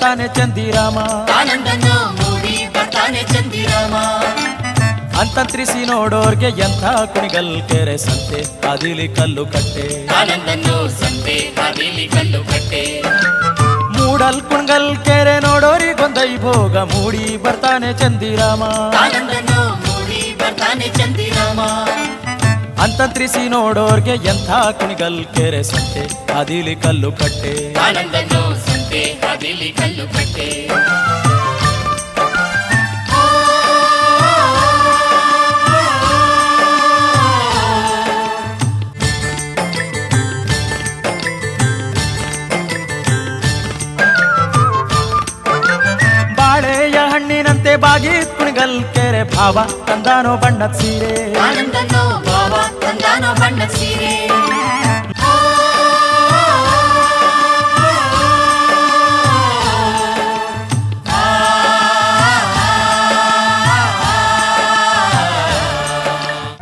ಬರ್ತಾನೆ ಚಂದಿರಾಮ ಆನಂದನ್ನು ಮೂಡಿ ಬರ್ತಾನೆ ಚಂದಿರಾಮ ಅಂತಂತ್ರಿಸಿ ನೋಡೋರ್ಗೆ ಎಂಥ ಕುಣಿಗಲ್ ಕೆರೆ ಸಂತೆ ಅದಿಲಿ ಕಲ್ಲು ಕಟ್ಟೆ ಆನಂದನ್ನು ಸಂತೆ ಅದಿಲಿ ಕಲ್ಲು ಕಟ್ಟೆ ಮೂಡಲ್ ಕುಣಗಲ್ ಕೆರೆ ನೋಡೋರಿಗೊಂದೈ ಭೋಗ ಮೂಡಿ ಬರ್ತಾನೆ ಚಂದಿರಾಮ ಆನಂದನ್ನು ಮೂಡಿ ಬರ್ತಾನೆ ಚಂದಿರಾಮ ಅಂತಂತ್ರಿಸಿ ನೋಡೋರ್ಗೆ ಎಂಥ ಕುಣಿಗಲ್ ಕೆರೆ ಸಂತೆ ಅದಿಲಿ ಕಲ್ಲು ಕಟ್ಟೆ ಆನಂದನ್ನು ಸಂತೆ ಅದಿಲಿ ಕಲ್ಲು ಕಟ್ಟೆ ಬಾಳೆಯ ಹಣ್ಣಿನಂತೆ ಬಾಗಿ ಕುಣಿಗಲ್ ಕೆರೆ ಭಾವ ತಂದಾನೋ ಬಣ್ಣದ ಸೀರೆ ಆನಂದನ್ನು ಭಾವ ತಂದಾನೋ ಬಣ್ಣದ ಸೀರೆ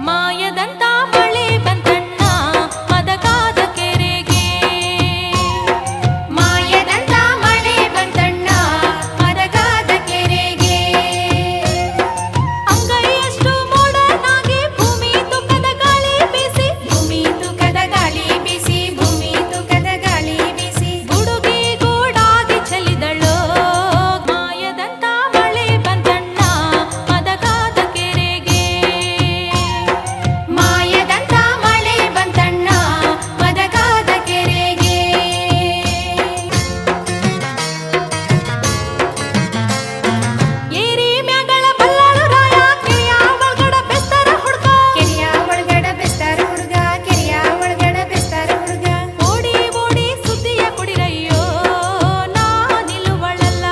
ಮಾಯದಂತ ಮಳೆ ಬಂತಣ್ಣ ಮದಗಾದ ಕೆರೆಗೆ ಮಾಯದಂತ ಮಳೆ ಬಂತಣ್ಣ ಮದಗಾದ ಕೆರೆಗೆ ಅಂಗೈಯಷ್ಟು ಮೋಡನಾಗಿ ಭೂಮಿ ತುಕದ ಗಾಳಿ ಬೀಸಿ ಭೂಮಿ ತುಕದ ಗಾಳಿ ಬೀಸಿ ಭೂಮಿ ತುಕದ ಗಾಳಿ ಬೀಸಿ ಗುಡುಗಿ ಗೂಡಾಗಿ ಚಲಿದಳು ಮಾಯದಂತ ಮಳೆ ಬಂತಣ್ಣ ಮದಗಾದ ಕೆರೆಗೆ ಮಾಯದಂತ ಮಳೆ ಬಂತಣ್ಣ ಮದಗಾದ ಕೆರೆಗೆ ಏರಿ ಮ್ಯಾಗಳ ಬಲ್ಲಾಳು ರಾಯ ಕೆರೆಯ ಒಳಗಡ ಬೆಸ್ತಾರ ಹುಡುಗ ಕೆರೆಯ ಒಳಗಡ ಬೆಸ್ತಾರ ಹುಡುಗ ಕೆರೆಯ ಒಳಗಡ ಬೆಸ್ತಾರ ಹುಡುಗ ಓಡಿ ಓಡಿ ಸುದ್ದಿಯ ಕುಡಿರಯ್ಯೋ ನಾ ನಿಲ್ಲುವಳಲ್ಲ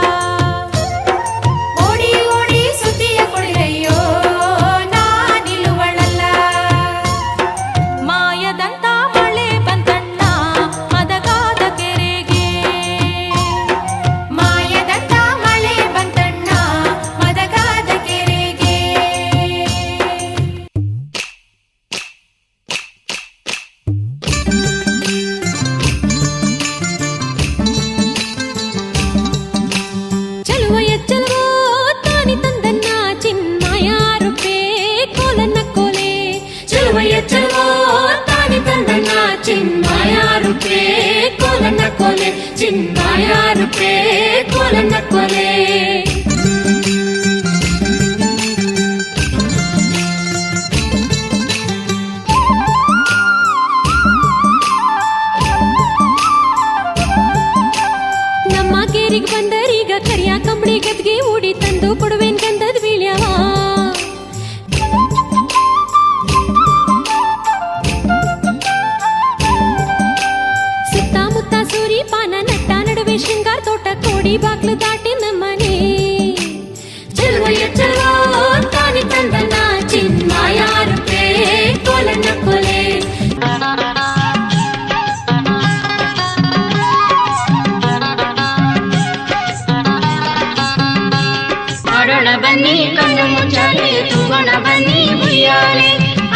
ಓಡಿ ಓಡಿ ಸುದ್ದಿಯ ಕುಡಿರಯ್ಯೋ ನಾ ನಿಲ್ಲುವಳಲ್ಲ ಮಾಯದಂತ ಮಳೆ ಬಂತಣ್ಣ ಮದಗಾದ ಕೆರೆಗೆ ಮಾಯದಂತ ಮಳೆ ಬಂತಣ್ಣ ಮದಗಾದ ಕೆರೆಗೆ ಚಲುವ ಎಚ್ಚಲವೋ ತಾನಿ ತಂದನ್ನ ಚಿನ್ಮಯ ರೂಪೇ ಕೋಲನ್ನ ಕೋಲೆ ಚಲುವ ಎಚ್ಚಲವೋ ತಾನಿ ತಂದನ್ನ ಚಿನ್ಮಯ ರೂಪೇ ಕೋಲನ್ನ ಕೋಲೆ ಚಿನ್ಮಯ ರೂಪೇ ಕೋಲನ್ನ ಕೋಲೆ ನಮ್ಮ ಕೇರಿಗೆ ಬಂದರೀಗ ಕರಿಯ ಕಂಬಳಿ ಗದ್ಗೆ ಉಡಿ ತಂದು ಕೊಡುವೇನ್ ಗಂಧದ ಬೀಳ್ಯವ ಸುತ್ತಮುತ್ತ ಸೂರಿ ಪಾನ ನಟ್ಟ ನಡುವೆ ಶೃಂಗಾರ ತೋಟ ಕೋಡಿ ಬಾಗ್ಲು ದಾಟಿ ನಮ್ಮನೆ ಚಲುವಯ್ಯ ಚಲೋ ತಾನಿ ತಂದನ ಚಿನ್ಮಯ ರೂಪೇ ಕೋಲನ್ನ ಕೊಲೆ ಆಡೋಣ ಬನ್ನಿ ಕಣ್ಣು ಮುಚ್ಚಾಲೆ ತೂಗೋಣ ಬನ್ನಿ ಉಯ್ಯಾಲೆ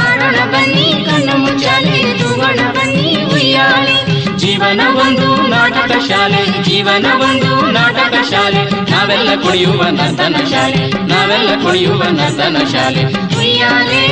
ಆಡೋಣ ಬನ್ನಿ ಕಣ್ಣು ಮುಚ್ಚಾಲೆ ತೂಗೋಣ ಬನ್ನಿ ಉಯ್ಯಾಲೆ ಜೀವನ ಒಂದು ನಾಟಕ ಶಾಲೆ ಜೀವನ ಒಂದು ನಾಟಕ ಶಾಲೆ ನಾವೆಲ್ಲ ಕುಣಿಯುವ ನರ್ತನ ಶಾಲೆ ನಾವೆಲ್ಲ ಕುಣಿಯುವ ನರ್ತನ ಶಾಲೆ ಉಯ್ಯಾಲೆ